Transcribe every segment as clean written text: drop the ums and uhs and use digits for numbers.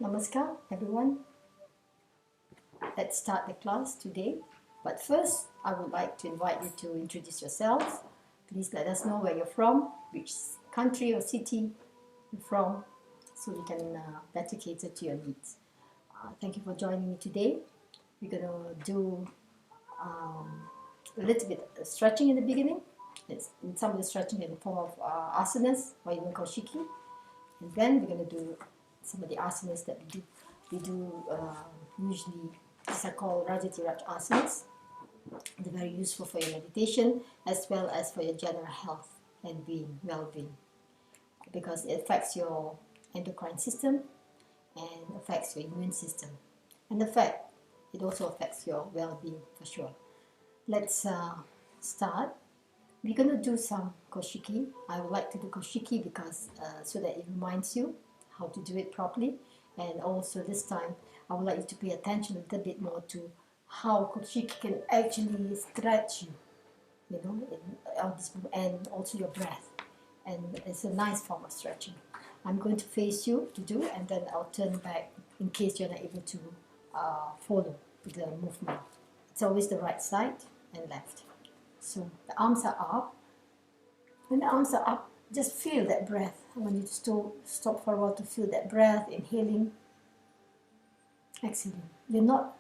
Namaskar everyone. Let's start the class today. But first, I would like to invite you to introduce yourselves. Please let us know where you're from, which country or city you're from, so we can better cater to your needs. Thank you for joining me today. We're going to do a little bit of stretching in the beginning. Some of the stretching in the form of asanas or even koshiki. And then we're going to do some of the asanas that we do usually. These are called Rajatiraj asanas. They're very useful for your meditation as well as for your general health and well-being, because it affects your endocrine system and affects your immune system. And in fact, it also affects your well-being for sure. Let's start. We're going to do some koshiki. I would like to do koshiki because so that it reminds you how to do it properly. And also this time, I would like you to pay attention a little bit more to how koshiki can actually stretch you, and also your breath. And it's a nice form of stretching. I'm going to face you to do, and then I'll turn back in case you're not able to follow the movement. It's always the right side and left. So the arms are up. When the arms are up, just feel that breath. I want you to stop for a while to feel that breath, inhaling, exhaling. You're not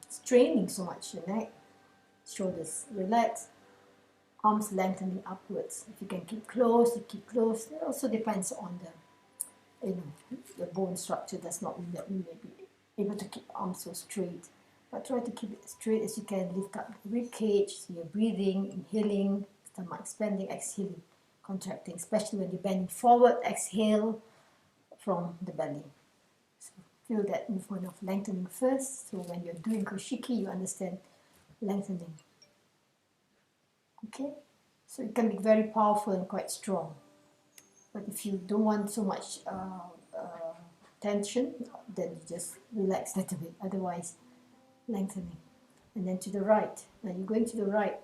straining so much your neck, shoulders relax, arms lengthening upwards. If you can keep close, you keep close. It also depends on the bone structure. Does not mean that you may be able to keep arms so straight. But try to keep it as straight as you can. Lift up the rib cage, so you're breathing, inhaling, stomach expanding, exhaling, contracting, especially when you're bending forward. Exhale from the belly. So feel that movement of lengthening first. So when you're doing koshiki, you understand lengthening. Okay? So it can be very powerful and quite strong. But if you don't want so much tension, then you just relax a little bit. Otherwise, lengthening. And then to the right. Now you're going to the right.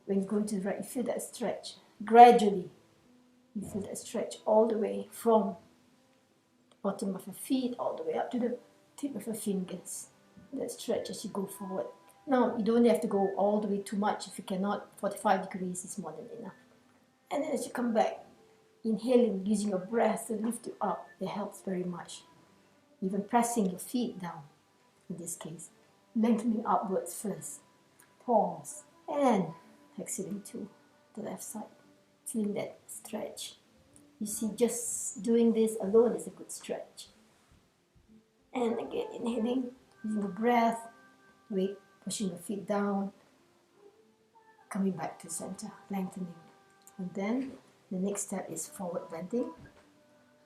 When you're going to the right, you feel that stretch. Gradually, you feel that stretch all the way from the bottom of your feet all the way up to the tip of your fingers. That stretch as you go forward. Now, you don't have to go all the way too much. If you cannot, 45 degrees is more than enough. And then as you come back, inhaling, using your breath to lift you up, it helps very much. Even pressing your feet down, in this case. Lengthening upwards first. Pause. And exhaling to the left side. Feeling that stretch. You see, just doing this alone is a good stretch. And again, inhaling, using the breath, weight, pushing your feet down, coming back to center, lengthening. And then the next step is forward bending.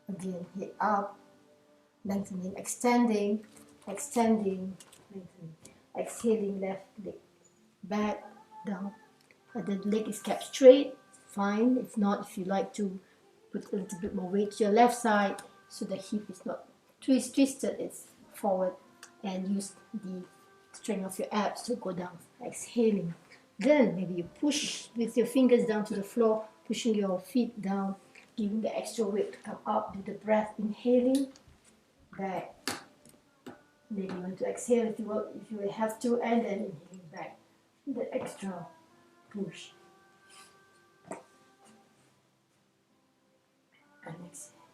Again, head up, lengthening, extending, lengthening. Exhaling, left leg back, down. And the leg is kept straight, fine. If not, if you like to put a little bit more weight to your left side so the hip is not twisted, it's forward, and use the strength of your abs to go down. Exhaling. Then maybe you push with your fingers down to the floor, pushing your feet down, giving the extra weight to come up. Do the breath, inhaling, back. Maybe you want to exhale if you have to, and then inhaling back. The extra push. And exhale.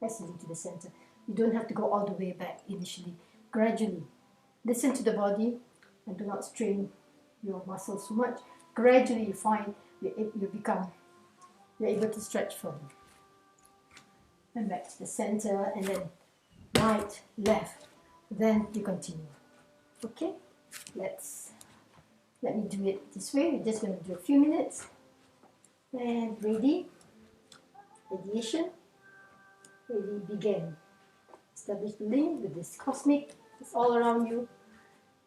Exhaling to the center. You don't have to go all the way back initially. Gradually. Listen to the body and do not strain your muscles so much. Gradually you find you're able to stretch further. And back to the center, and then right, left. Then you continue. Okay? Let me do it this way. We're just going to do a few minutes. And ready? Radiation. Ready, begin. Establish the link with this cosmic. It's all around you.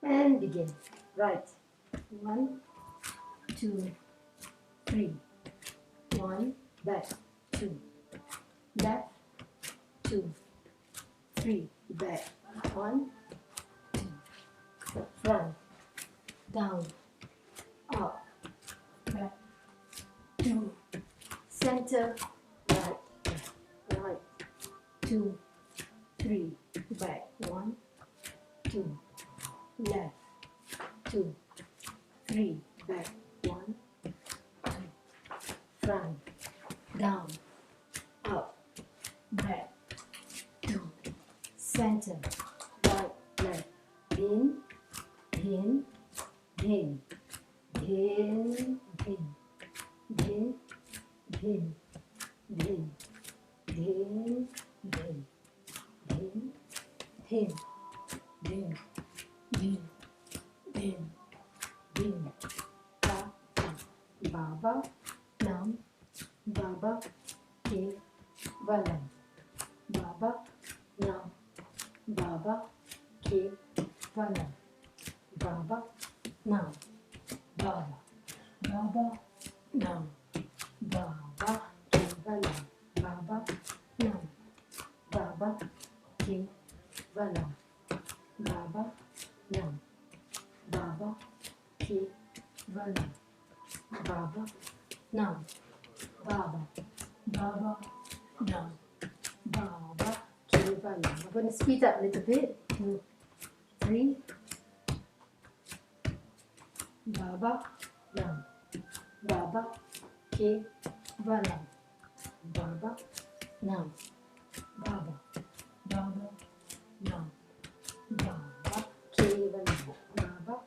And begin. Right. 1, 2, 3. 1, back. 2. Left. 2, 3. Back. 1, 2, front, down, up, back, 2, center, right, 2, 2, 3, back, 1, 2, left, 2, 3, back, 1, 2, front, down, up, back, 2, center, right, left, in, in, in, in, in, in, in, in, in, in, in, in, in, in, in, in, ba, ba, baba, nam, baba, ke, valam, baba, nam, baba, ke, valam, baba, nam, baba, baba, nam, baba, ke, valam, baba, nam, baba, ke, valam, baba, nam, baba, ke, valam, baba, nam, baba, baba, nam, baba, ke, valam. I'm going to speed up a little bit. 2, 3, baba, nam, baba, ke, valam, baba, nam, baba, baba, nam, baba, ke, valam, baba,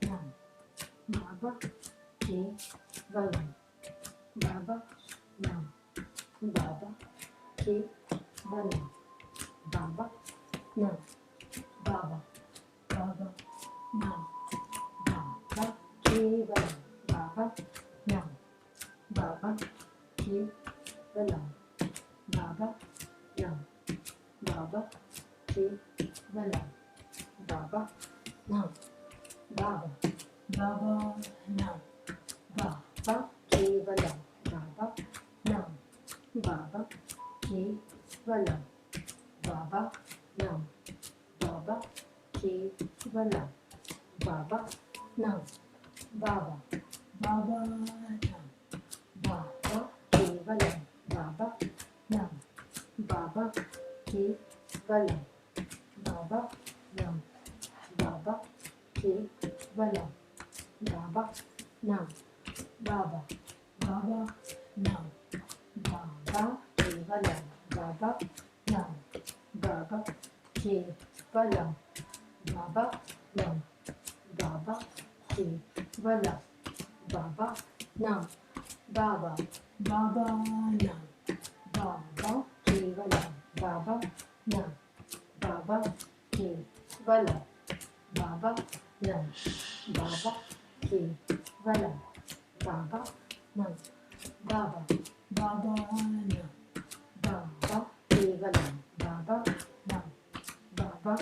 nam, baba, ke, valam, baba, nam, baba, ke, valam, baba, nam, baba, baba, nam, baba, ke, valam, baba, nam, baba, ke, valam, baba, nam, baba, ke, valam, baba, nam, baba, baba, nam, baba, ke, valam, baba, nam, baba, ke, valam, baba, nam, baba, ke, valam, baba, nam, baba, baba, nam, baba, ke, valam, baba, nam, baba, ke, valam, baba, nam, baba, ke, valam, baba, nam, baba, baba, nam, baba, ke, valam, baba, nam, baba, ke, valam, baba, nam, baba, ke, valam, baba, nam, baba, baba, nam, baba, ke, valam, baba, nam, baba, ke, valam, baba, nam, baba, ke, valam, baba, nam, baba, baba, nam, baba, ke, valam, baba, nam, baba, ke, valam, baba, nam, baba, ke, valam, baba, nam, baba, baba, nam, baba, ke, valam, baba, nam, baba,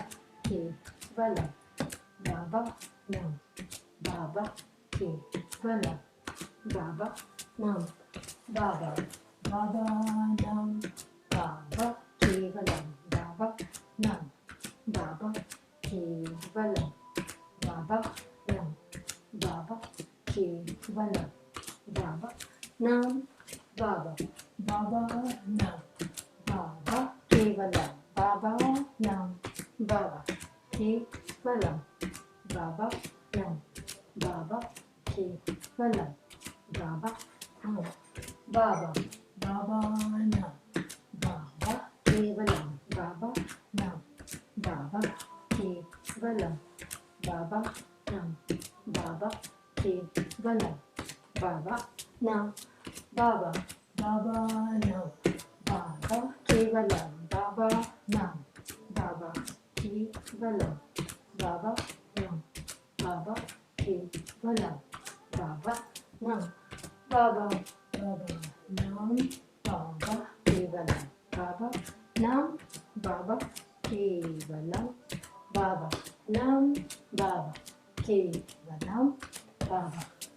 ke, valam, baba, nam, baba, ke, valam, baba, nam, baba, baba, nam, baba, ke, valam, baba, nam, baba, ke, valam, baba, nam, baba, ke, valam, baba, nam, baba, baba, nam, baba, ke, valam, baba, nam, baba, ke, valam, baba, nam, baba, ke, valam, baba, nam, baba, baba, nam, baba, ke, valam, baba, nam, baba, ke, valam, baba, nam, baba, ke, valam, baba, nam, baba, baba, nam, baba, ke, valam, baba, nam, baba, ke, valam, baba, nam, baba, ke, valam, baba,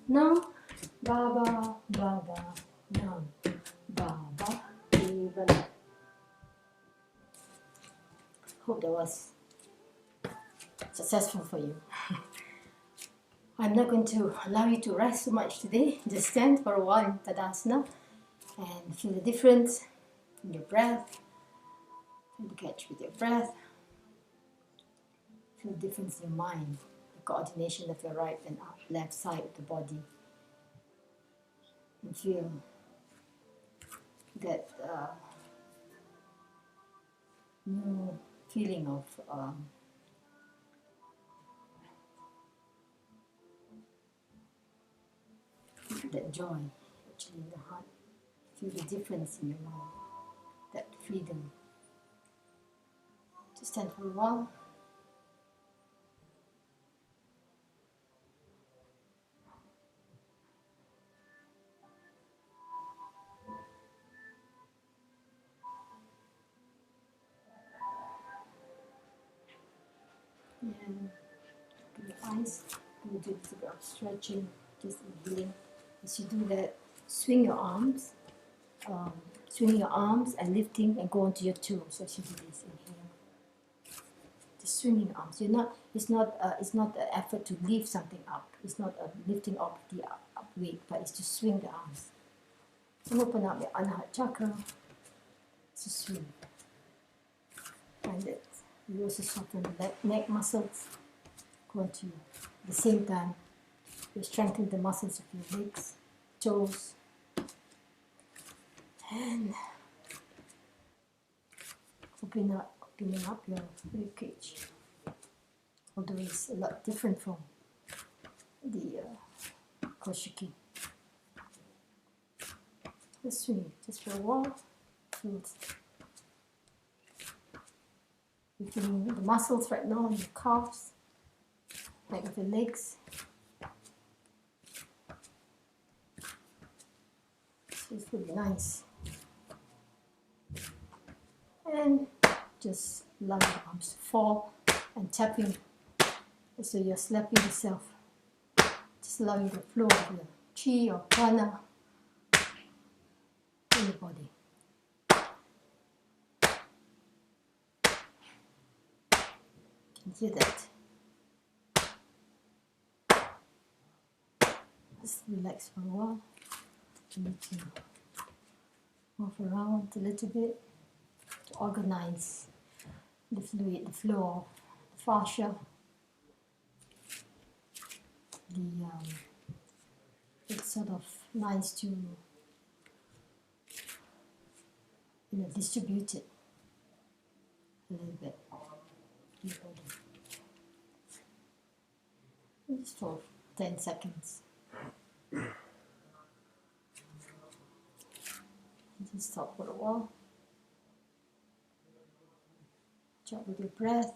nam, baba, baba, nam, baba, ke, valam. Hope that was successful for you. I'm not going to allow you to rest so much today. Just stand for a while in Tadasana and feel the difference in your breath. And catch with your breath. Feel the difference in your mind, the coordination of your right and left side of the body. And feel that new feeling of that joy actually in the heart. Feel the difference in your mind, that freedom. Just stand for a while. And open your eyes. You do a little bit of stretching, just inhaling. As you do that, swing your arms. Swinging your arms and lifting and go onto your toes as you do this. Inhale. Just swinging your arms. It's not an effort to lift something up. It's not a lifting of the up weight, but it's to swing the arms. And open up your Ananda chakra. To swing. Find it. You also soften the neck muscles. Go onto at the same time. You strengthen the muscles of your legs, toes. And opening up your rib cage. Although it's a lot different from the koshiki. Let's swing just for a while. You're feeling the muscles right now in your calves, back of your legs. So it's really nice. And just allow your arms to fall and tapping. So you're slapping yourself. Just allowing the flow of your chi or prana in your body. You can hear that. Just relax for a while. You need to move around a little bit to organize the fluid, the flow, the fascia, it's sort of nice to distribute it a little bit. Just for 10 seconds. Just stop for a while. Check with your breath.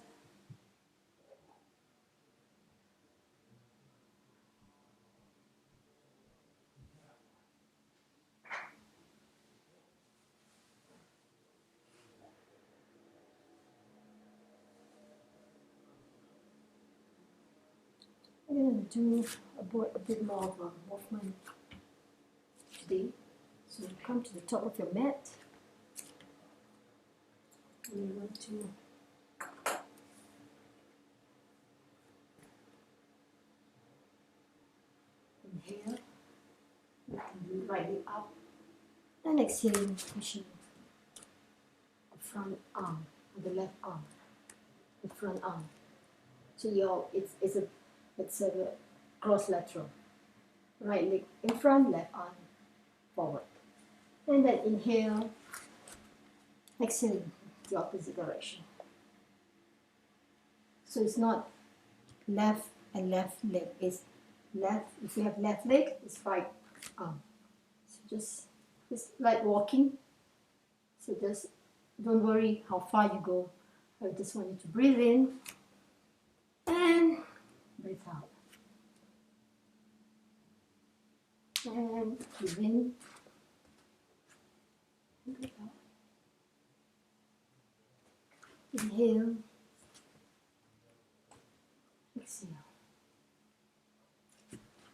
We're going to do a bit more of a movement today. So you come to the top of your mat. And you want to inhale. You can do right leg up. And exhaling, pushing the front arm, or the left arm, the front arm. So it's a cross lateral. Right leg in front, left arm forward. And then inhale, exhaling the opposite direction. So it's not left and left leg. It's left. If you have left leg, it's right arm. So it's like walking. So just don't worry how far you go. I just want you to breathe in and breathe out. And breathe in. Breathe out. Inhale. Exhale.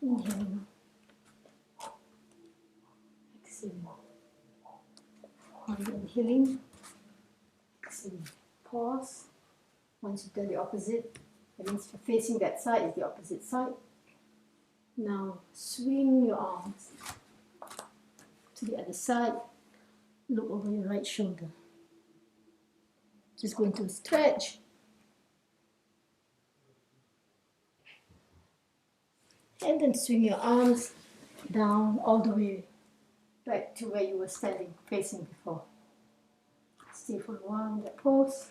Inhale. Exhale. On the inhaling, exhale. Pause. Once you've done the opposite, that means you're facing that side is the opposite side. Now swing your arms to the other side. Look over your right shoulder. Just going to stretch. And then swing your arms down all the way back to where you were standing, facing before. Stay for a while in that pose.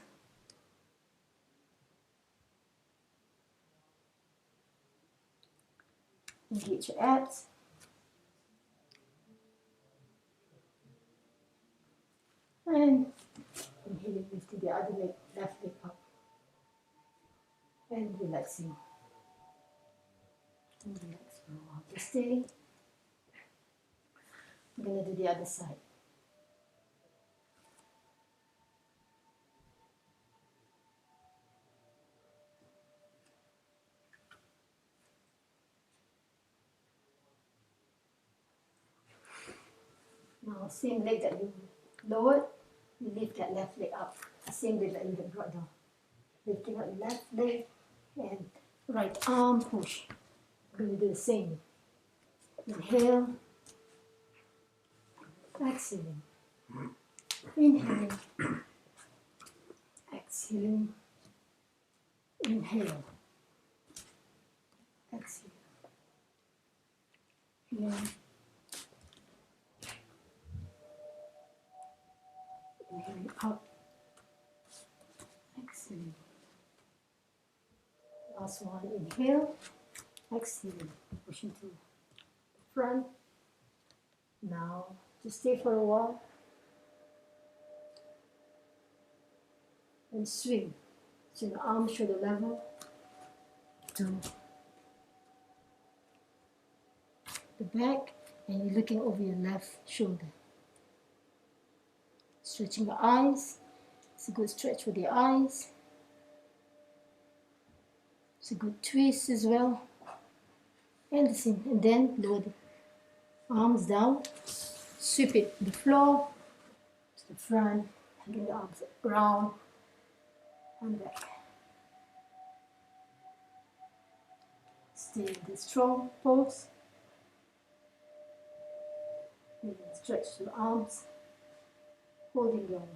Engage your abs. And inhaling, lifting the other leg, left leg up. And relaxing. And relax for a while. Just stay. I'm going to do the other side. Now, same leg that you lowered, you lift that left leg up. The same leg that you had brought down. Lifting up the left leg and right arm push. I'm going to do the same. Inhale. Exhaling. Inhaling. Exhaling. Inhale. Exhale. Inhale. Inhaling up. Exhaling. Last one. Inhale. Exhaling. Pushing to the front. Now, just stay for a while. And swing. So your arms shoulder level to the back, and you're looking over your left shoulder. Stretching your eyes. It's a good stretch for the eyes. It's a good twist as well. And the same. And then lower the arms down. Sweep it to the floor, to the front, and get the arms around and back. Stay in the strong pose. And stretch the arms, holding your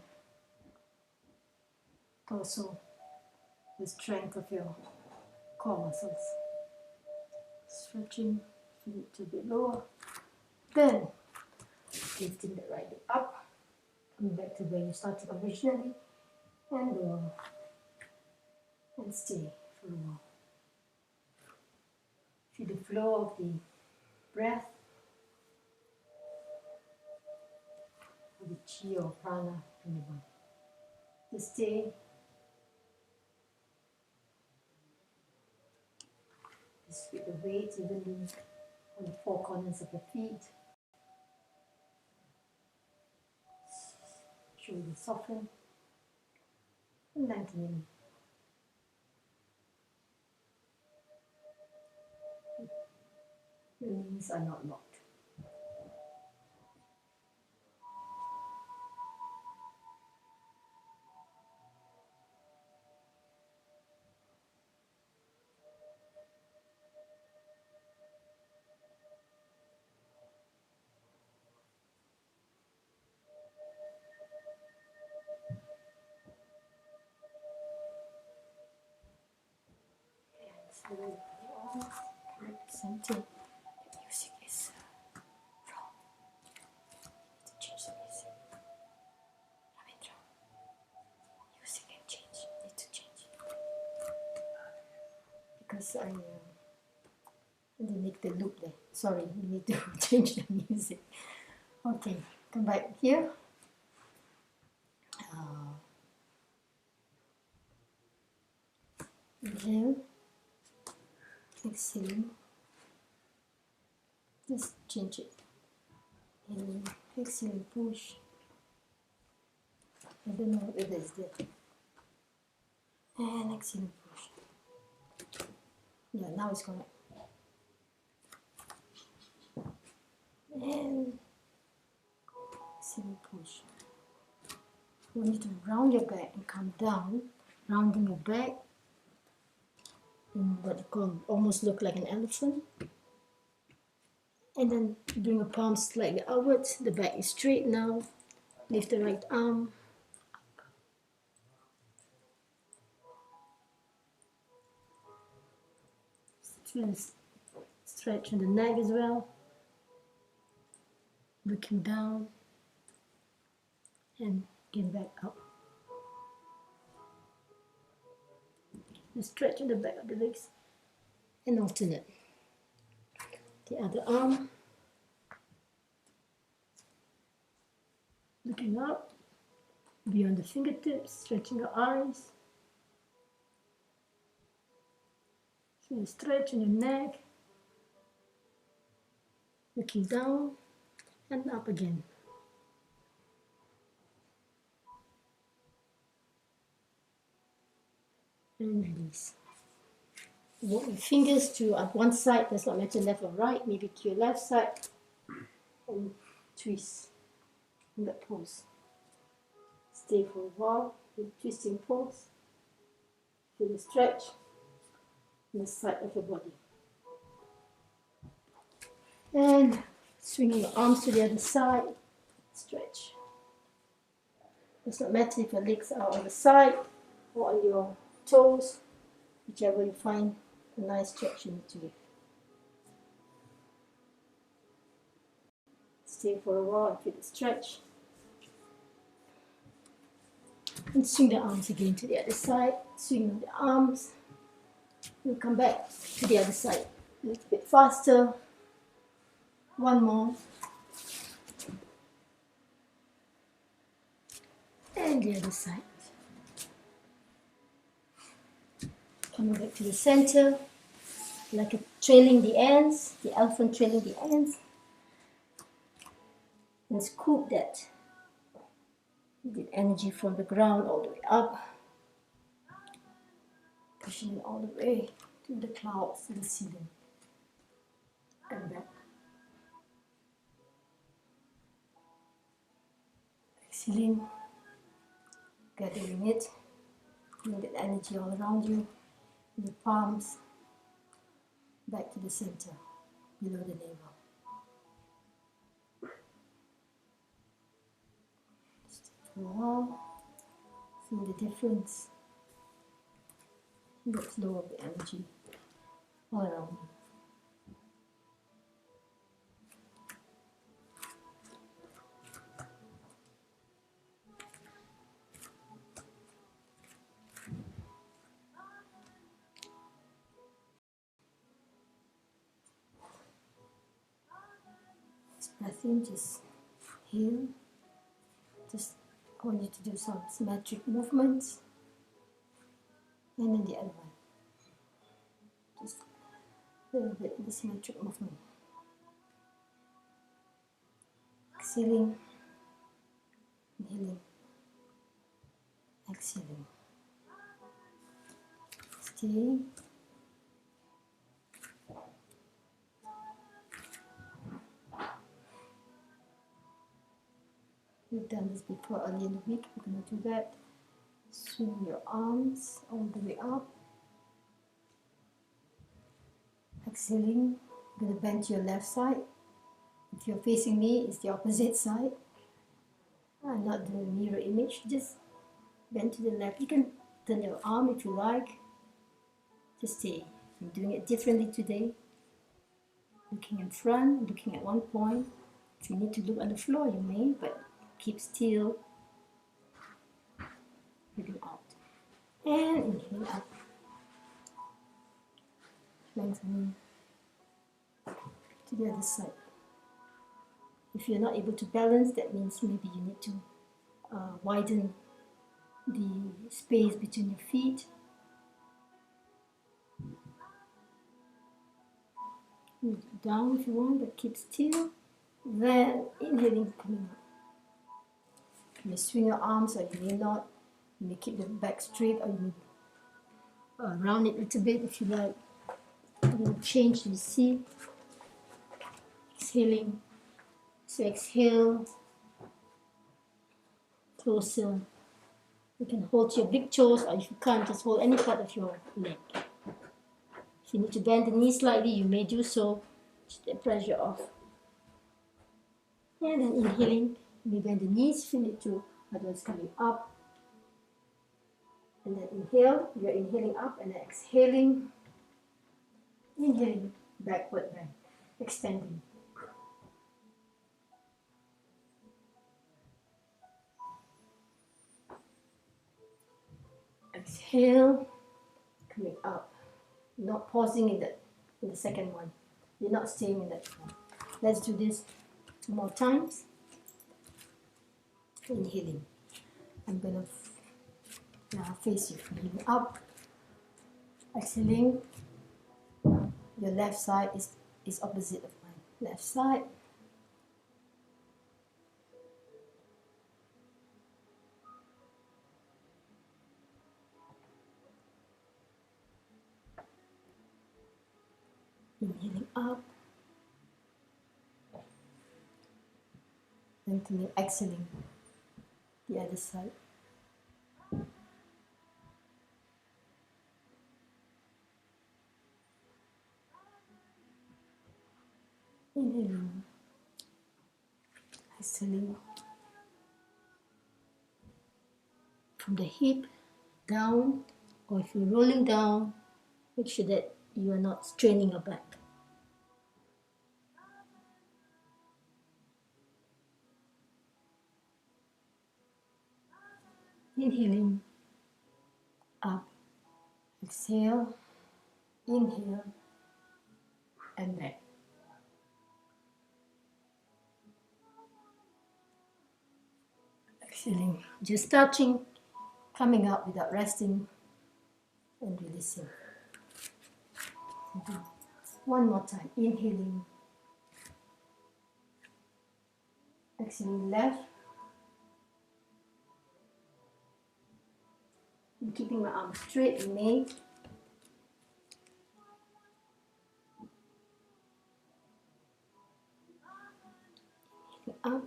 torso, the strength of your core muscles. Stretching, feet a bit lower. Then, lifting the right leg up, coming back to where you started originally, and lower, and stay for a while. Feel the flow of the breath, of the chi or prana in the body. Just stay. Just with the weight evenly on the four corners of your feet. Shoulders soften and lengthening. Your knees are not locked. And slowly representing the music is wrong. You need to change the music. Ravindra, music can change. You need to change it. Because I didn't make the loop there. Sorry, you need to change the music. Okay, come back here. Inhale. Exhale. Just change it. And exhale, push. I don't know what it is there. And exhale, push. Yeah, now it's correct. And exhale, push. You need to round your back and come down, rounding your back in what you call almost look like an elephant. And then bring your palms slightly outwards. The back is straight now. Lift the right arm. Feel this stretch in the neck as well. Looking down and get back up. The stretch in the back of the legs and alternate. The other arm. Looking up, beyond the fingertips, stretching your eyes. Feel the stretch in your neck. Looking down and up again. And release. Walk your fingers to one side, does not matter left or right, maybe to your left side, and twist in that pose. Stay for a while in twisting pose. Feel the stretch on the side of your body. And swinging your arms to the other side, stretch. Does not matter if your legs are on the side or on your toes, whichever you find a nice stretch you need to give. Stay for a while and feel the stretch. And swing the arms again to the other side. Swing the arms. We'll come back to the other side. A little bit faster. One more. And the other side. Coming back to the center, like a trailing the ends, the elephant trailing the ends. And scoop that the energy from the ground all the way up, pushing it all the way to the clouds, to the ceiling, and back. Exhaling, gathering it, bring that energy all around you, in the palms, back to the center, below the navel. For a while, feel the difference. The flow of the energy all around you. Just breath in, just heal. Just I want you to do some symmetric movements, and then the other one. Just a little bit of the symmetric movement. Exhaling, inhaling, exhaling. Stay. We've done this before early in the week. We're going to do that. Swing your arms all the way up. Exhaling. You're going to bend to your left side. If you're facing me, it's the opposite side. Not the mirror image. Just bend to the left. You can turn your arm if you like. Just stay. I'm doing it differently today. Looking in front, looking at one point. If you need to look on the floor, you may, but keep still. Breathing out. And inhale up. Lengthening to the other side. If you're not able to balance, that means maybe you need to widen the space between your feet. Move down if you want, but keep still. Then inhaling, coming up. You may swing your arms or you may not. You may keep the back straight or you may round it a little bit if you like. I'm going to change the seat. Exhaling. So exhale. Closer. You can hold your big toes, or if you can't, just hold any part of your leg. If you need to bend the knee slightly, you may do so. Just take pressure off. And then inhaling, you may bend the knees if you need to, otherwise coming up. And then inhale, you're inhaling up and then exhaling. Inhaling, backward bend, extending. Exhale, coming up, not pausing in the second one. You're not staying in that one. Let's do this 2 more times. Inhaling. I'm gonna now face you. Inhaling up. Exhaling. Your left side is opposite of my left side. Inhaling up. Lengthening, exhaling. The other side. Inhaling. Exhaling. From the hip down, or if you're rolling down, make sure that you are not straining your back. Inhaling up, exhale, inhale, and back. Exhaling, just touching, coming up without resting, and releasing. One more time, inhaling, exhaling left, and keeping my arms straight, remain. Up,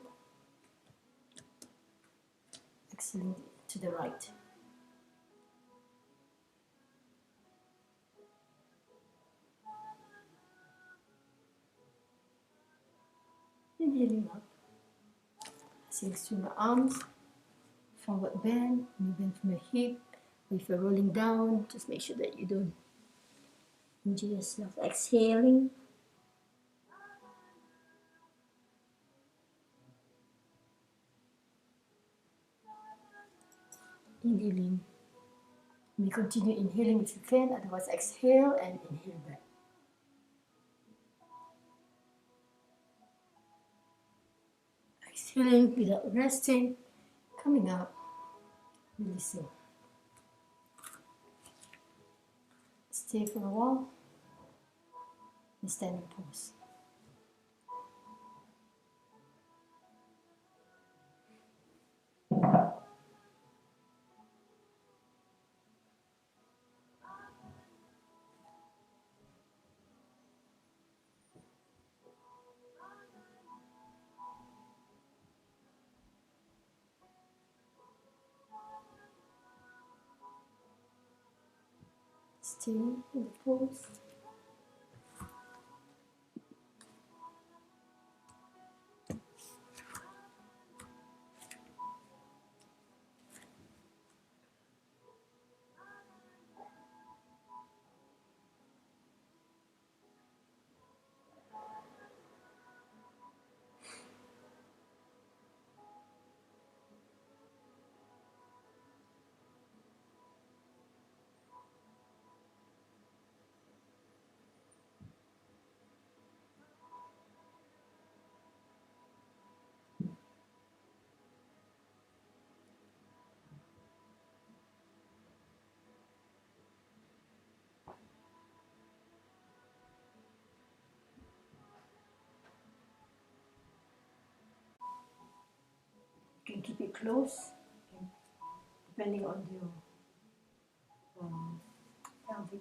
exhaling to the right. Inhaling up, exhaling through my arms, forward bend, bend from your hip. If you're rolling down, just make sure that you don't injure yourself. Exhaling. Inhaling. You may continue inhaling if you can, otherwise exhale and inhale back. Exhaling without resting, coming up, releasing. Stay for a while in standing pose. Stay in the pose. You can keep it close, depending on your pelvic.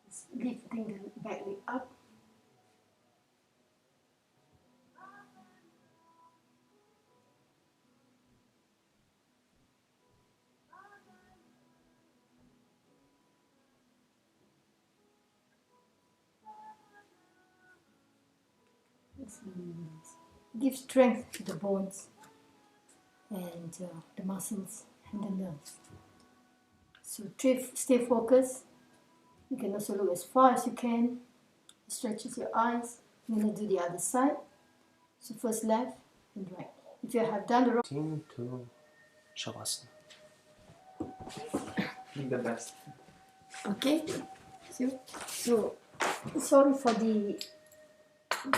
Just lifting the back leg up. Give strength to the bones and the muscles and the nerves. So stay focused You can also look as far as you can. Stretches your eyes. I'm going to do the other side. So first left and right. If you have done the wrong... To Shavasana. The best. Okay. So sorry for the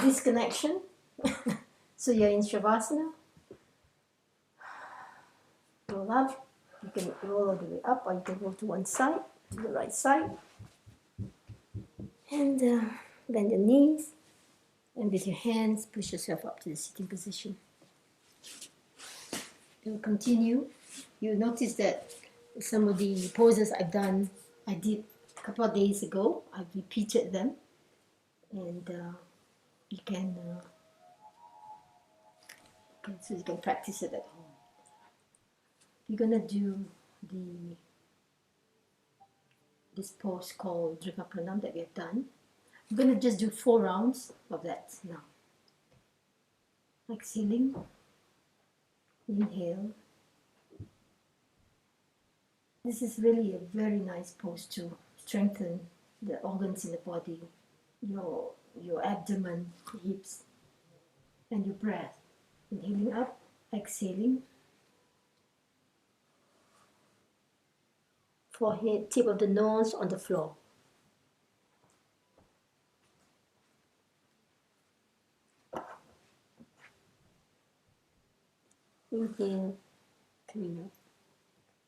disconnection. So you're in Shavasana. Roll up. You can roll all the way up, or you can roll to one side, to the right side. And bend your knees. And with your hands, push yourself up to the sitting position. You'll continue. You'll notice that some of the poses I did a couple of days ago. I've repeated them. And you can practice it at home. You're gonna do this pose called Driva Pranam that we have done. I'm gonna just do 4 rounds of that now. Exhaling, inhale. This is really a very nice pose to strengthen the organs in the body, your abdomen, hips, and your breath. Inhaling up, exhaling. Forehead, tip of the nose on the floor. Inhale, coming up.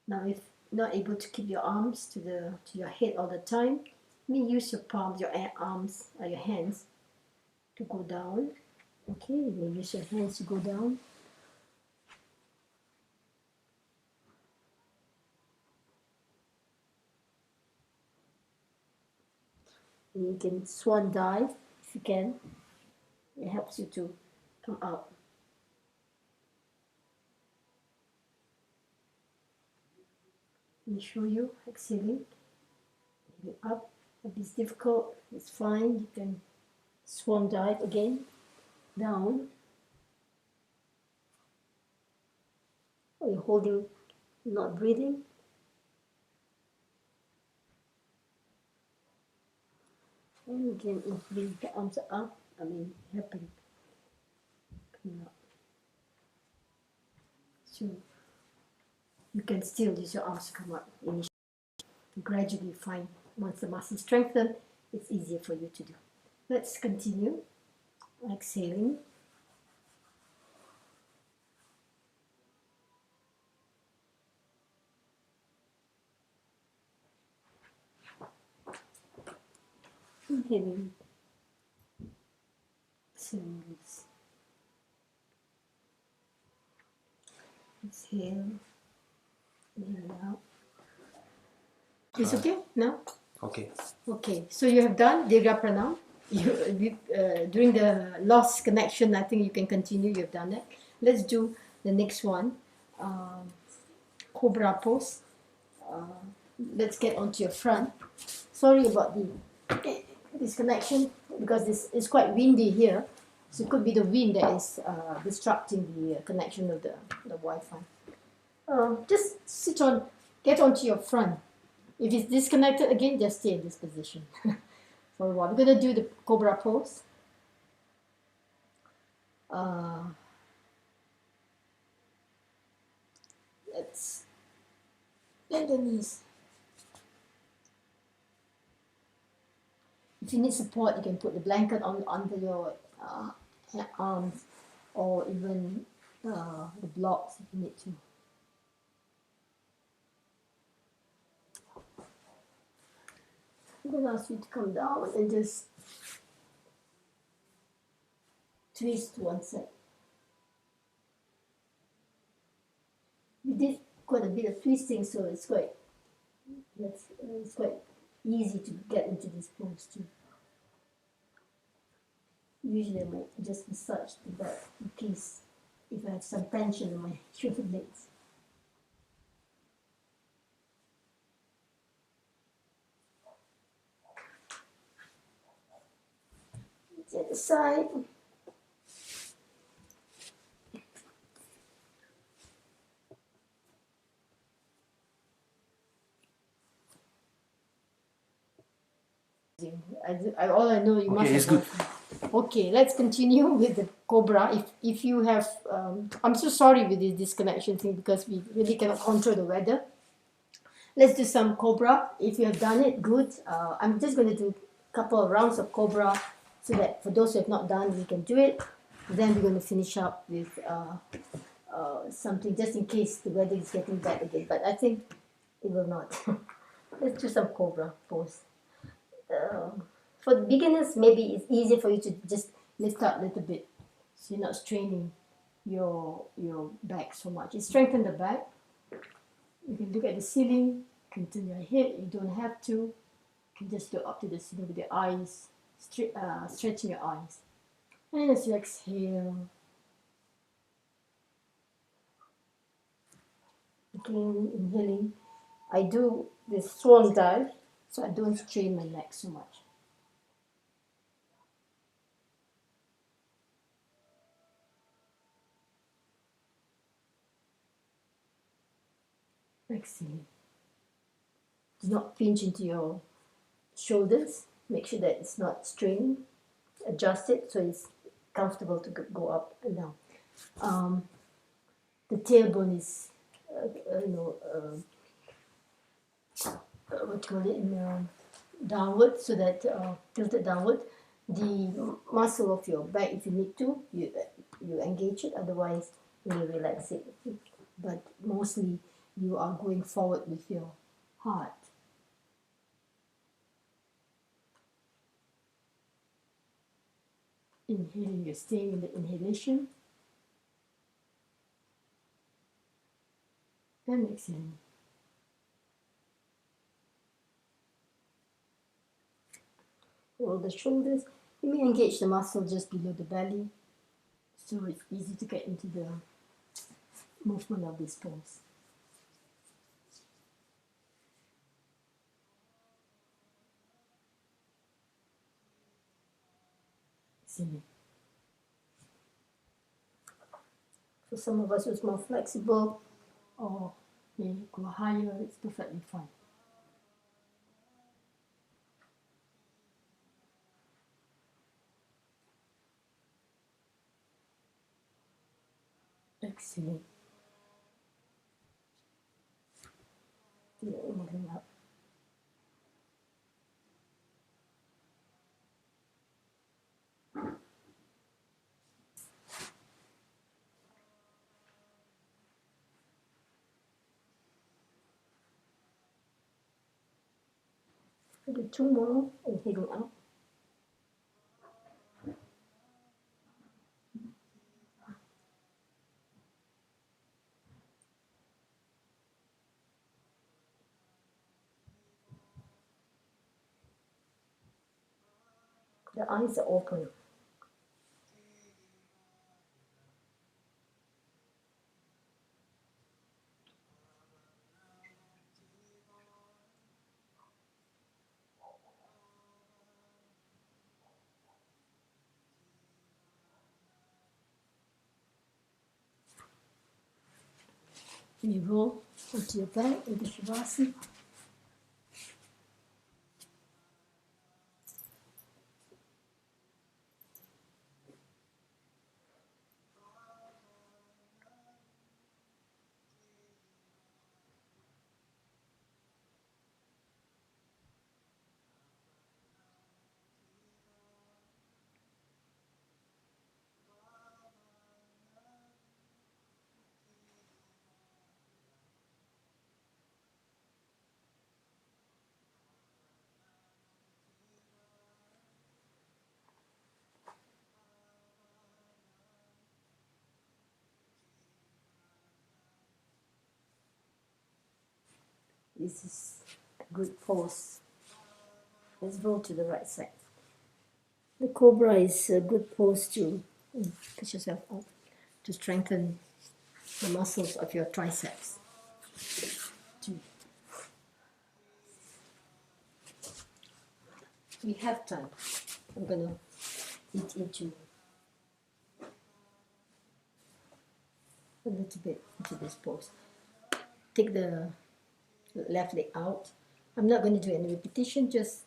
Now, if not able to keep your arms to your head all the time, you may use your palms, your arms, or your hands to go down. Okay, you may use your hands to go down. And you can swan dive if you can. It helps you to come up. Let me show you, exhaling, up. If it's difficult, it's fine. You can swan dive again, down. Or you're holding, not breathing. And again, if the arms are up, helping coming up. So you can still use your arms to come up initially. Gradually find, once the muscles strengthen, it's easier for you to do. Let's continue. Exhaling. Inhaling. Release. Exhale. Inhale out. It's okay now? Okay. Okay, so you have done Dirga Pranam. During the lost connection, I think you can continue. You have done that. Let's do the next one. Cobra pose. Let's get onto your front. Sorry about the disconnection because this is quite windy here. So it could be the wind that is disrupting the connection of the Wi-Fi. Just get onto your front. If it's disconnected again, just stay in this position for a while. We're going to do the Cobra pose. Let's bend the knees. If you need support, you can put the blanket under your arms or even the blocks if you need to. I'm going to ask you to come down and just twist to one side. We did quite a bit of twisting, so it's quite easy to get into this pose too. Usually I might just massage the back piece if I have some tension in my shoulder blades. The other side. all I know, you must Okay, have it's good. boyfriend. Okay, let's continue with the cobra. If you have, I'm so sorry with this disconnection thing because we really cannot control the weather. Let's do some cobra. If you have done it, good. I'm just going to do a couple of rounds of cobra so that for those who have not done, we can do it. Then we're going to finish up with something just in case the weather is getting bad again. But I think it will not. Let's do some cobra pose. For the beginners, maybe it's easier for you to just lift up a little bit, so you're not straining your back so much. It strengthens the back. You can look at the ceiling. You can turn your head. You don't have to. You can just look up to the ceiling with your eyes, stretching your eyes. And as you exhale, again inhaling. I do this swan dive, so I don't strain my neck so much. Exhale. Do not pinch into your shoulders. Make sure that it's not straining. Adjust it so it's comfortable to go up and down. The tailbone is, what you call it, downward, so that tilted downward. The muscle of your back, if you need to, you engage it. Otherwise, you may relax it. But mostly, you are going forward with your heart. Inhaling, you're staying in the inhalation. And exhaling. Roll the shoulders. You may engage the muscle just below the belly, so it's easy to get into the movement of this pose. Exhaling. For some of us who's more flexible or may go higher, it's perfectly fine. Exhaling. Inhaling up. Do two more, inhaling up. The eyes are open. You roll onto your back into Shavasana. This is a good pose. Let's roll to the right side. The cobra is a good pose to push yourself up to strengthen the muscles of your triceps. Two. We have time. I'm gonna eat into a little bit into this pose. Take the left leg out. I'm not going to do any repetition, just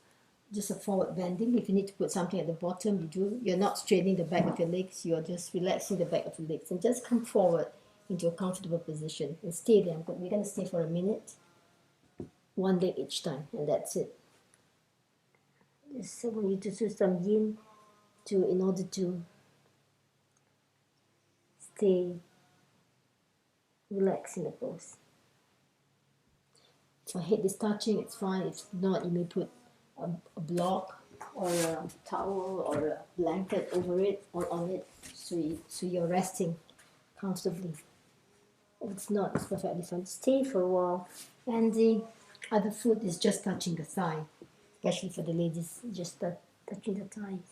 just a forward bending. If you need to put something at the bottom, you do. You're not straining the back of your legs, you're just relaxing the back of your legs. And just come forward into a comfortable position and stay there. We're going to stay for a minute, one leg each time, and that's it. Just want you to do some yin in order to stay relaxed in the pose. If your head is touching, it's fine. If not, you may put a block or a towel or a blanket over it or on it, so you're resting comfortably. If it's not, it's perfectly fine. Stay for a while, and the other foot is just touching the thigh, especially for the ladies, just touching the thighs.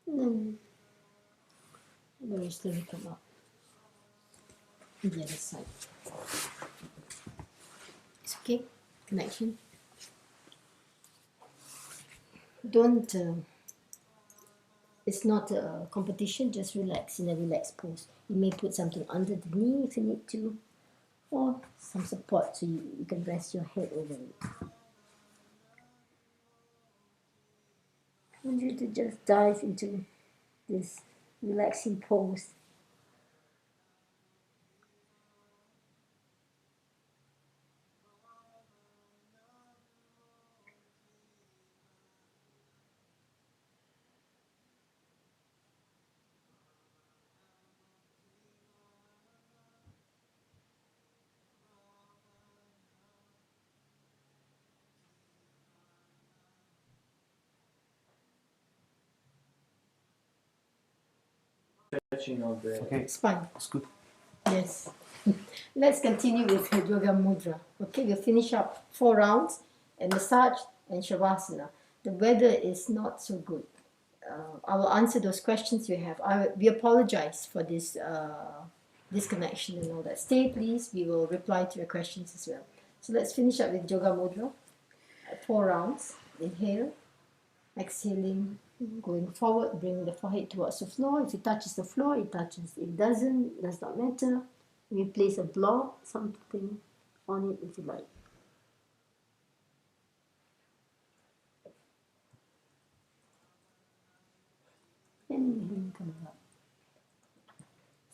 And then very slowly come up on the other side. It's okay. Connection. Don't. It's not a competition. Just relax in a relaxed pose. You may put something under the knee if you need to, or some support so you can rest your head over it. I want you to just dive into this relaxing pose. Stretching of the. Okay. Spine. It's good. Yes. Let's continue with yoga mudra. Okay, we'll finish up 4 rounds and massage and shavasana. The weather is not so good. I will answer those questions you have. We apologize for this disconnection and all that. Stay, please. We will reply to your questions as well. So let's finish up with yoga mudra. 4 rounds. Inhale, exhaling, going forward, bring the forehead towards the floor. If it touches the floor, it touches. If it doesn't, does not matter. We place a block, something on it if you like. And come up.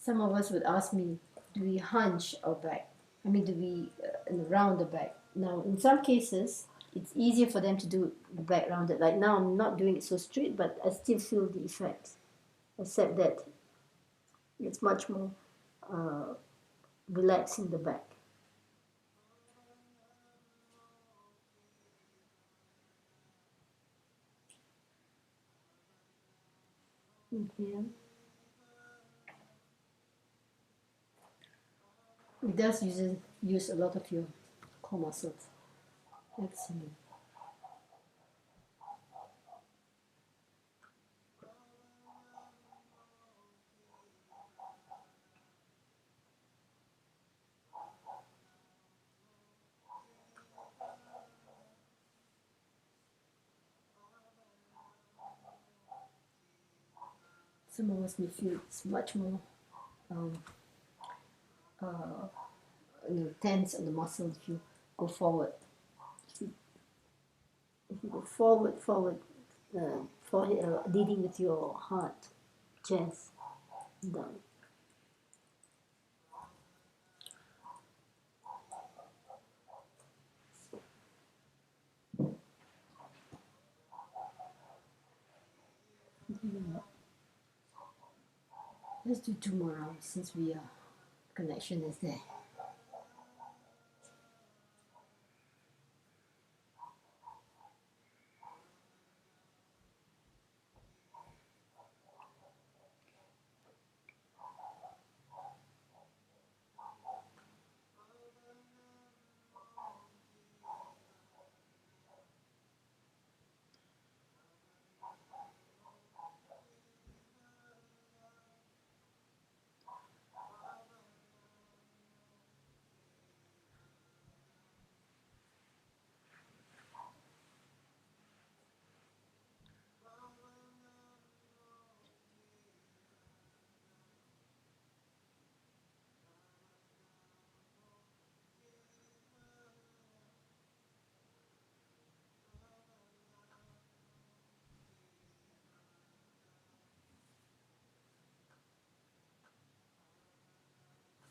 Some of us would ask me, do we hunch our back? I mean, do we round the back? Now, in some cases, it's easier for them to do the back rounded. Like now, I'm not doing it so straight, but I still feel the effects. Except that it's much more relaxing the back. Inhale. It does use a lot of your core muscles. Excellent. Some of us may feel it's much more tense on the muscle if you go forward. If you go forward, forehead, leading with your heart, chest, down. Let's do 2 more rounds since connection is there.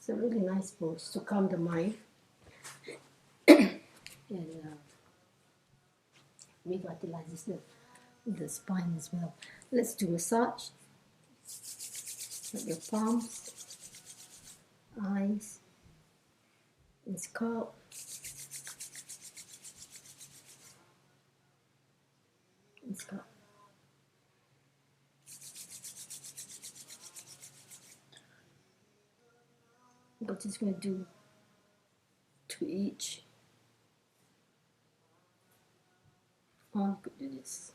It's a really nice pose to calm the mind and revitalizes the spine as well. Let's do massage. Like your palms, eyes, and scalp. And scalp. We're just going to do to each. Or you could do this.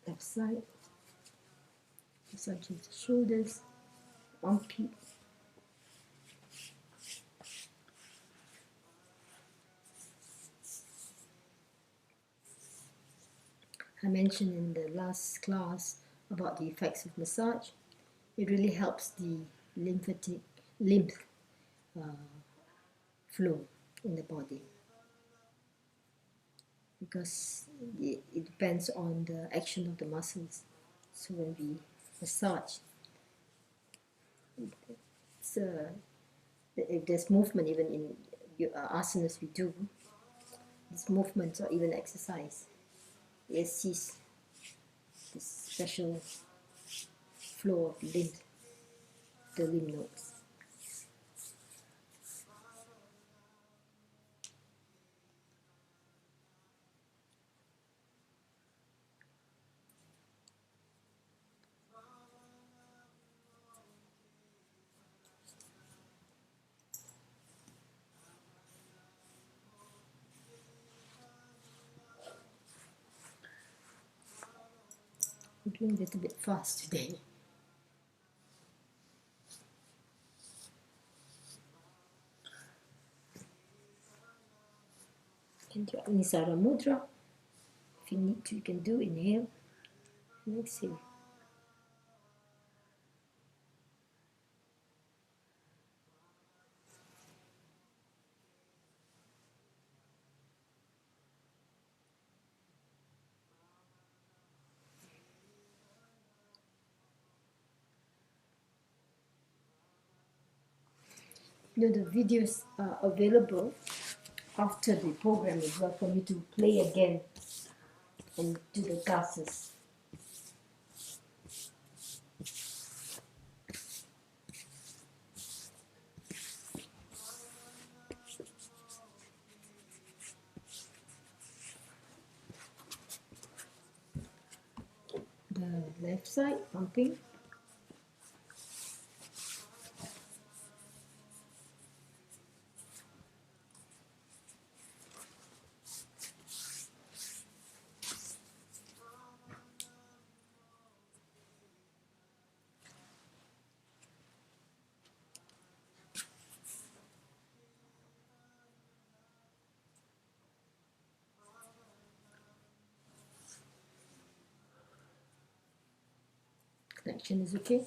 Left side. Massaging the shoulders, armpit. I mentioned in the last class about the effects of massage. It really helps the lymph flow in the body because it depends on the action of the muscles. So when we massage, if there's movement even in asanas we do, these movements or even exercise, it assists this special flow of lymph, the lymph nodes. I'm doing a little bit fast today. You can do Nisara Mudra. If you need to, you can do inhale and exhale. The videos are available after the program as well for you to play again and do the classes. The left side pumping. Connection is okay.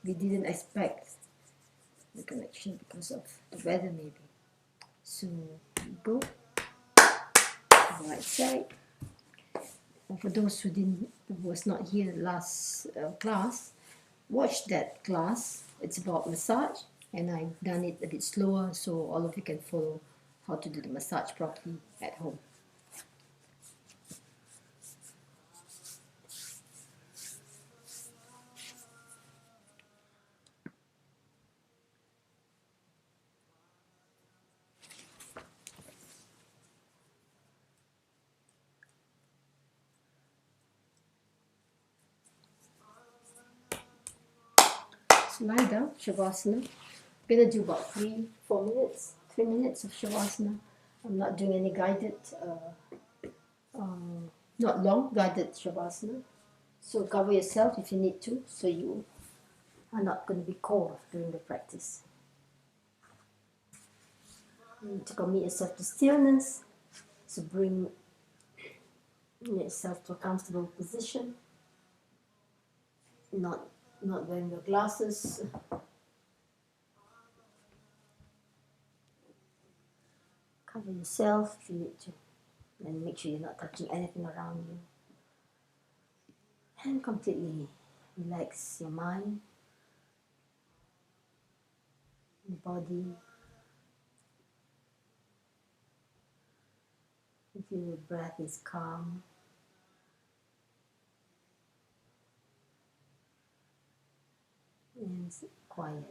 We didn't expect the connection because of the weather maybe. So we go right side. And for those who was not here last class, watch that class. It's about massage, and I've done it a bit slower so all of you can follow how to do the massage properly at home. lie down, Shavasana. I'm going to do about 3 minutes, 3 minutes of Shavasana. I'm not doing any guided, not long guided Shavasana. So cover yourself if you need to, so you are not going to be cold during the practice. You need to commit yourself to stillness, so bring yourself to a comfortable position, not wearing your glasses. Cover yourself if you need to, and make sure you're not touching anything around you. And completely relax your mind, your body. If your breath is calm, and quiet.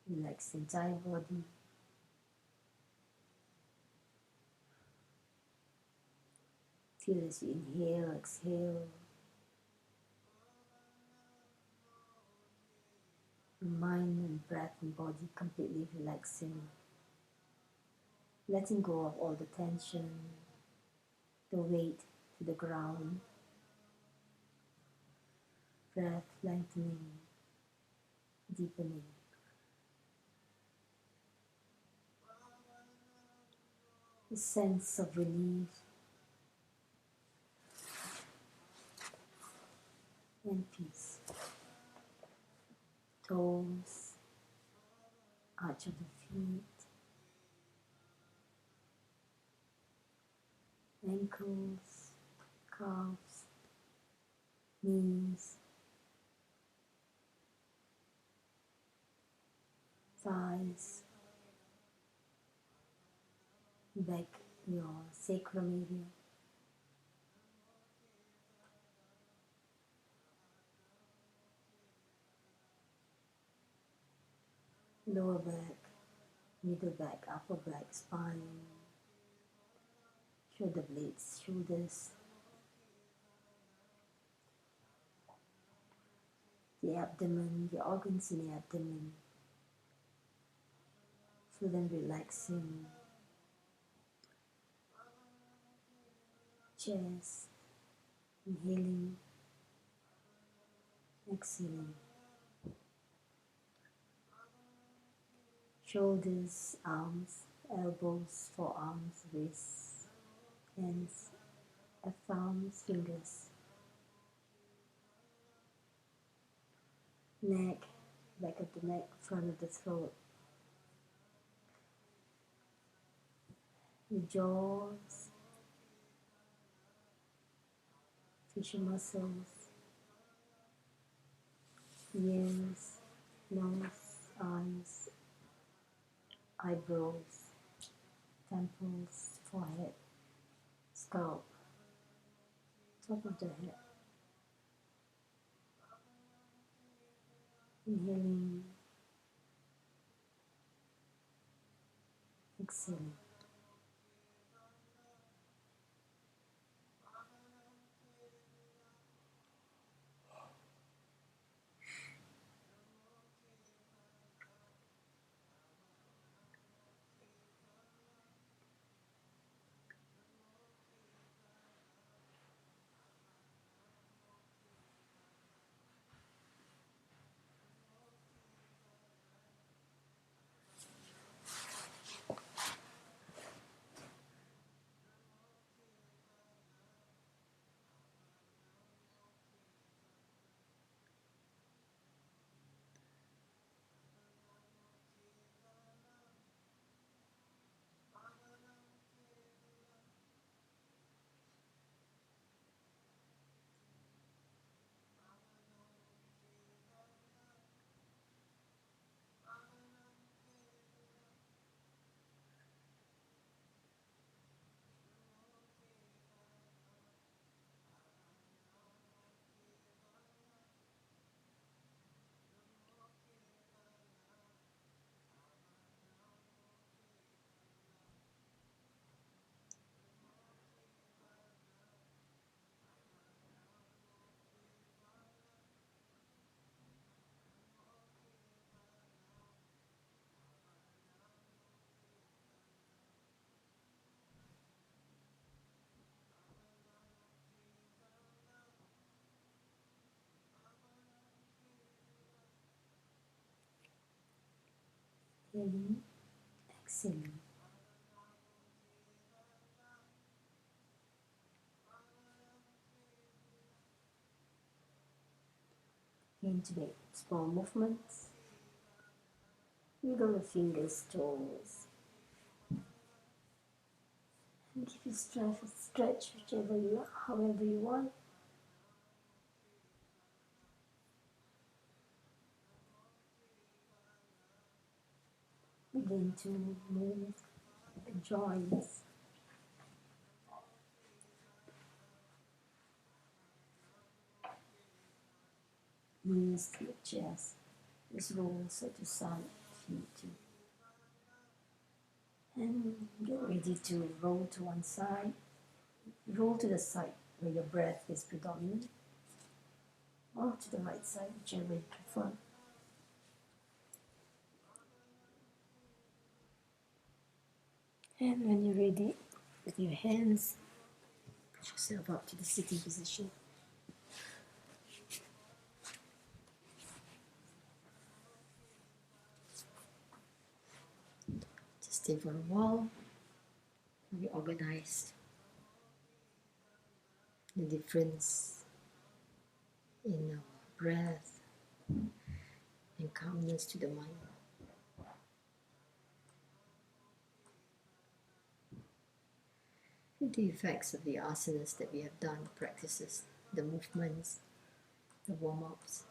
Relax the entire body. Feel as you inhale, exhale. Mind and breath and body completely relaxing. Letting go of all the tension, the weight to the ground. Breath lengthening, deepening. A sense of relief and peace. Toes, arch of the feet, ankles, calves, knees, thighs, back your sacrum area. Lower back, middle back, upper back, spine, shoulder blades, shoulders, the abdomen, the organs in the abdomen. Feel them relaxing. Chest, inhaling, exhaling. Shoulders, arms, elbows, forearms, wrists, hands, thumbs, fingers. Neck, back of the neck, front of the throat. The jaws, facial muscles, ears, nose, eyes, eyebrows, temples, forehead, scalp, top of the head. Inhaling, exhaling. Inhaling, exhaling. Into small movements. Wiggle the fingers, toes. And give you stretch whichever you, however you want. Begin to move the joints. Knees to the chest. Just roll side to side. And get ready to roll to one side. Roll to the side where your breath is predominant, or to the right side, whichever you prefer. And when you're ready, with your hands, push yourself up to the sitting position. Just stay for a while. Be organized. The difference in our breath and calmness to the mind. The effects of the asanas that we have done, the practices, the movements, the warm-ups.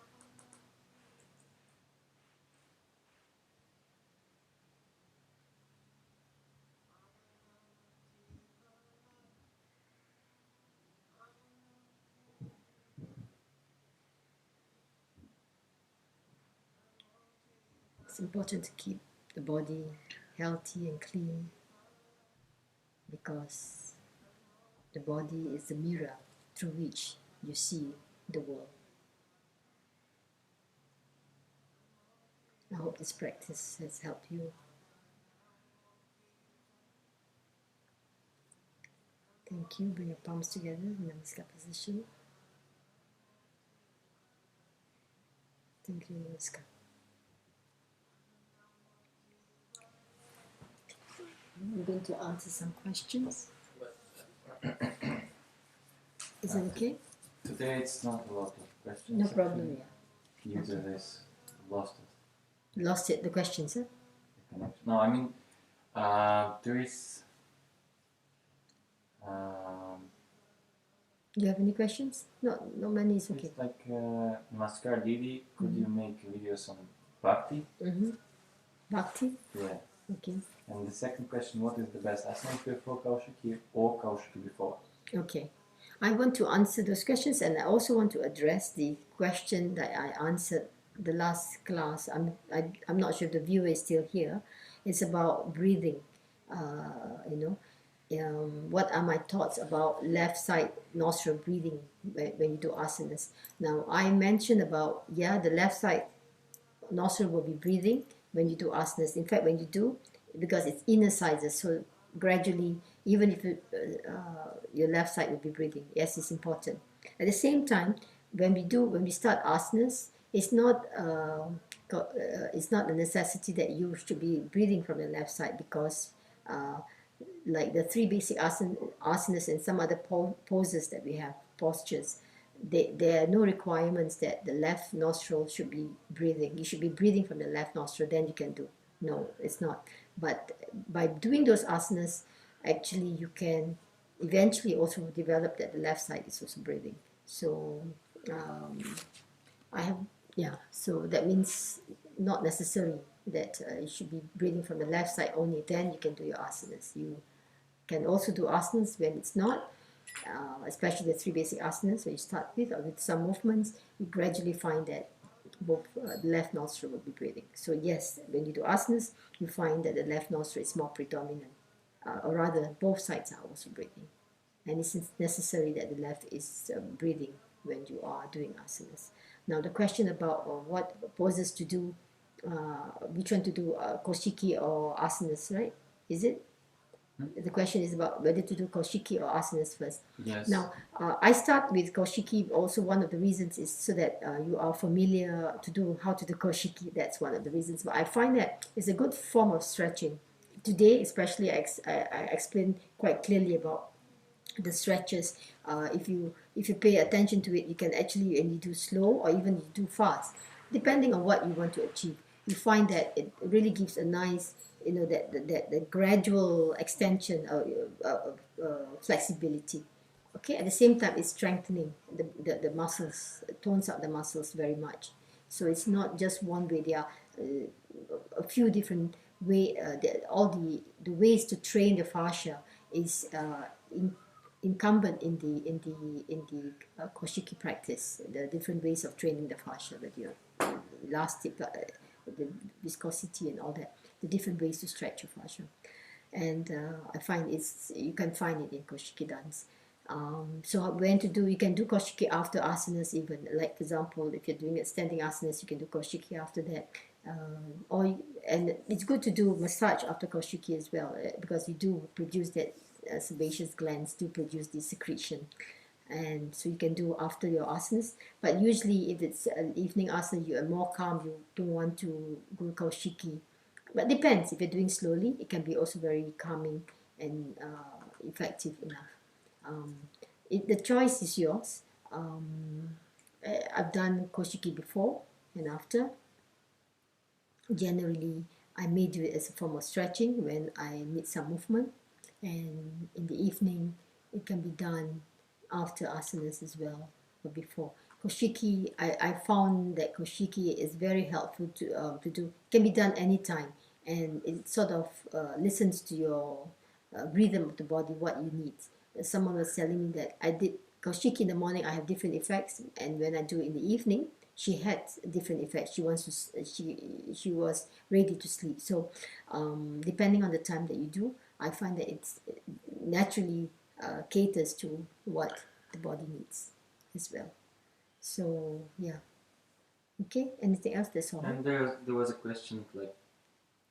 It's important to keep the body healthy and clean because the body is the mirror through which you see the world. I hope this practice has helped you. Thank you. Bring your palms together in Namaskar position. Thank you, Namaskar. I'm going to answer some questions. Is that okay? Today it's not a lot of questions. No problem, yeah. User has lost it. Lost it, the questions, huh? The connection. No, I mean, there is. Do you have any questions? No, many is okay. It's like Namaskar Didi, could you make videos on Bhakti? Bhakti? Yeah. Okay. And the second question, what is the best asana before Kaushiki or Kaushiki before? Okay. I want to answer those questions, and I also want to address the question that I answered the last class. I'm not sure if the viewer is still here. It's about breathing. What are my thoughts about left side nostril breathing when you do asanas? Now, I mentioned about, the left side nostril will be breathing when you do asanas. In fact, when you do, because it's inner sizes, so gradually, even if your left side will be breathing. Yes, it's important. At the same time, when we start asanas, it's not a necessity that you should be breathing from the left side because like the three basic asanas and some other poses that we have, postures, there are no requirements that the left nostril should be breathing. You should be breathing from the left nostril, then you can do. No, it's not. But by doing those asanas, actually you can eventually also develop that the left side is also breathing. So so that means not necessary that you should be breathing from the left side only, then you can do your asanas. You can also do asanas when it's not, especially the three basic asanas when you start with, or with some movements, you gradually find that both the left nostril will be breathing. So yes, when you do asanas, you find that the left nostril is more predominant, or rather both sides are also breathing. And it's necessary that the left is breathing when you are doing asanas. Now the question about what poses to do, which one to do, koshiki or asanas, right? Is it? The question is about whether to do koshiki or asanas first. Yes. Now, I start with koshiki. Also, one of the reasons is so that you are familiar to do how to do koshiki. That's one of the reasons. But I find that it's a good form of stretching. Today, especially, I explained quite clearly about the stretches. If you pay attention to it, you can actually, and you do slow or even you do fast, depending on what you want to achieve. You find that it really gives a nice, that gradual extension of flexibility. Okay, at the same time, it's strengthening the muscles, it tones up the muscles very much. So it's not just one way. There are a few different way. All the ways to train the fascia is incumbent in the koshiki practice. The different ways of training the fascia, with your elastic, the viscosity and all that. The different ways to stretch your fascia, and I find you can find it in koshiki dance. So when to do, you can do koshiki after asanas even. Like for example, if you're doing a standing asanas, you can do koshiki after that. And it's good to do massage after koshiki as well, because you do produce that sebaceous glands do produce the secretion, and so you can do after your asanas. But usually, if it's an evening asana, you are more calm. You don't want to go koshiki. But depends. If you're doing slowly, it can be also very calming and effective enough. The choice is yours. I've done koshiki before and after. Generally, I may do it as a form of stretching when I need some movement, and in the evening, it can be done after asanas as well, or before. Koshiki, I found that koshiki is very helpful to do. Can be done anytime, and it sort of listens to your rhythm of the body, what you need. Someone was telling me that I did koshiki in the morning, I have different effects, and when I do in the evening, she had different effects. She was ready to sleep. So depending on the time that you do, I find that it's naturally caters to what the body needs as well. So yeah. Okay, anything else? That's all. And there was a question like,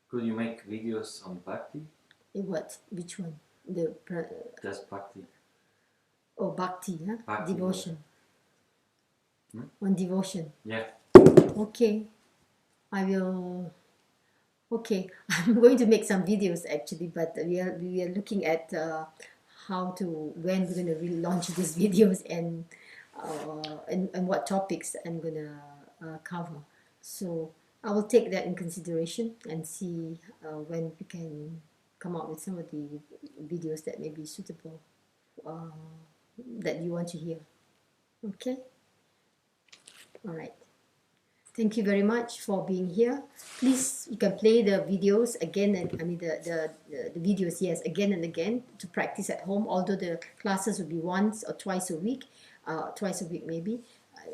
could you make videos on bhakti? What? Which one? Just bhakti. Oh, bhakti, huh? Bhakti, Devotion. yeah. On devotion. Yeah. Okay, I will. Okay, I'm going to make some videos actually, but we are looking at when we're going to relaunch these videos, and what topics I'm going to cover. So I will take that in consideration and see when we can come up with some of the videos that may be suitable, uh, that you want to hear. Okay. All right. Thank you very much for being here. Please, you can play the videos again, and I mean the videos, yes, again and again to practice at home. Although the classes will be once or twice a week, maybe.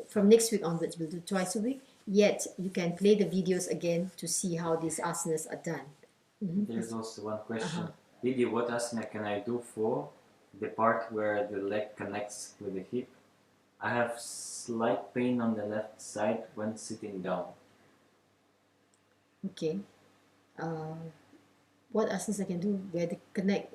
From next week onwards, we'll do twice a week. Yet you can play the videos again to see how these asanas are done. There's also one question. Didi, what asana can I do for the part where the leg connects with the hip? I have slight pain on the left side when sitting down. Okay. What asanas I can do where they connect?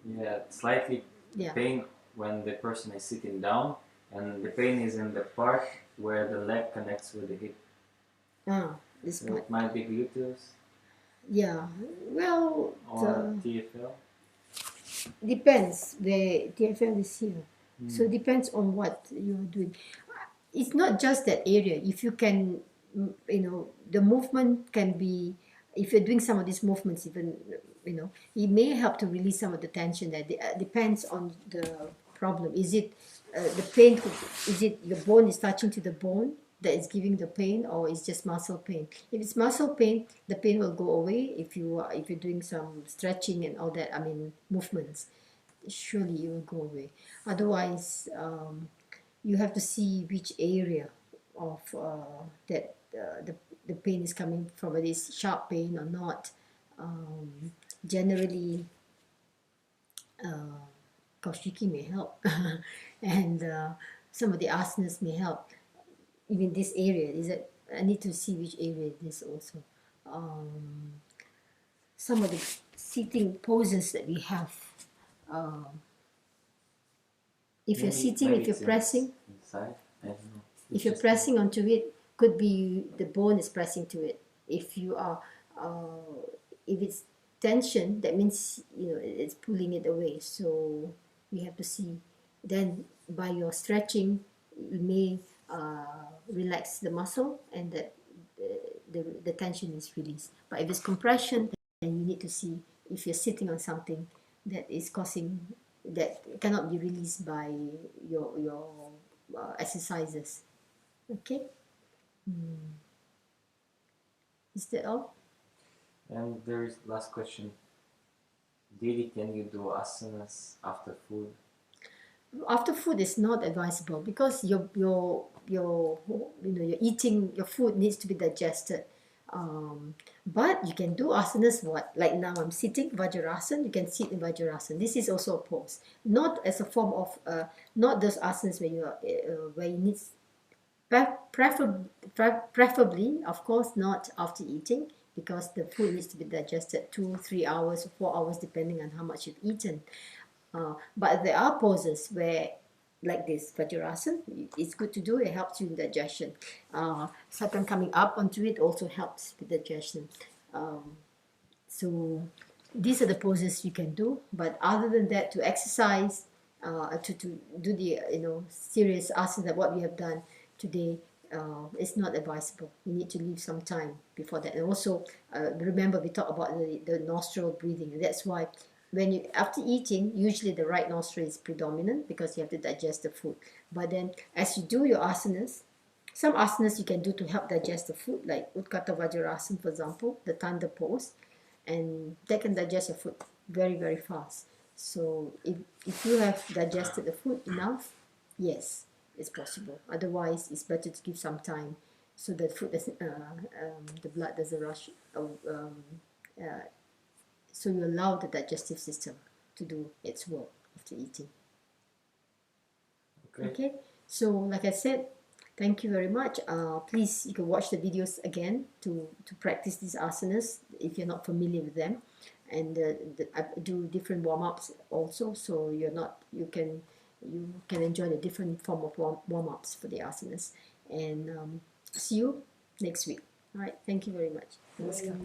Yeah, slightly Yeah. pain when the person is sitting down, and the pain is in the part where the leg connects with the hip. This So part. it might be gluteus Yeah. Well. or TFL. Depends. The TFL is here, so it depends on what you're doing. It's not just that area. If you can, the movement can be. If you're doing some of these movements, even it may help to release some of the tension. That depends on the problem. Is it the pain? Is it your bone is touching to the bone that is giving the pain, or it's just muscle pain? If it's muscle pain, the pain will go away if you're doing some stretching and all that. I mean movements, surely it will go away. Otherwise, you have to see which area of that the pain is coming from. Whether it's sharp pain or not. Generally, koshiki may help, and some of the asanas may help. Even this area is that I need to see which area it is also. some of the seating poses that we have. If you're sitting, if you're pressing, inside, I don't know. if you're pressing onto it, could be the bone is pressing to it. If you are, if it's tension, that means it's pulling it away. So we have to see. Then by your stretching, you may relax the muscle, and that the tension is released. But if it's compression, then you need to see if you're sitting on something that is causing, that cannot be released by your exercises. Okay. Is that all? And there is last question. Didi, can you do asanas after food? After food is not advisable because your you're eating, your food needs to be digested. But you can do asanas, like now I'm sitting Vajrasana. You can sit in Vajrasana. This is also a pose, not as a form of not those asanas where you are where you need preferably, of course, not after eating, because the food needs to be digested 2-3 hours, 4 hours, depending on how much you've eaten. But there are poses where, like this Vajrasana, it's good to do. It helps you in digestion. Second, coming up onto it also helps with digestion. So these are the poses you can do. But other than that, to exercise, to do the serious asana, what we have done today, it's not advisable. You need to leave some time before that. And also, remember we talked about the nostril breathing. And that's why when you, after eating, usually the right nostril is predominant because you have to digest the food. But then as you do your asanas, some asanas you can do to help digest the food, like Utkatta Vajrasana, for example, the Tanda pose, and that can digest your food very, very fast. So if you have digested the food enough, yes, it's possible. Otherwise, it's better to give some time so that food doesn't, the blood doesn't rush. So you allow the digestive system to do its work after eating. Okay. So like I said, thank you very much. Please, you can watch the videos again to practice these asanas if you're not familiar with them, and I do different warm-ups also, so you can enjoy the different form of warm-ups for the asanas. And see you next week. All right. Thank you very much. Namaskar.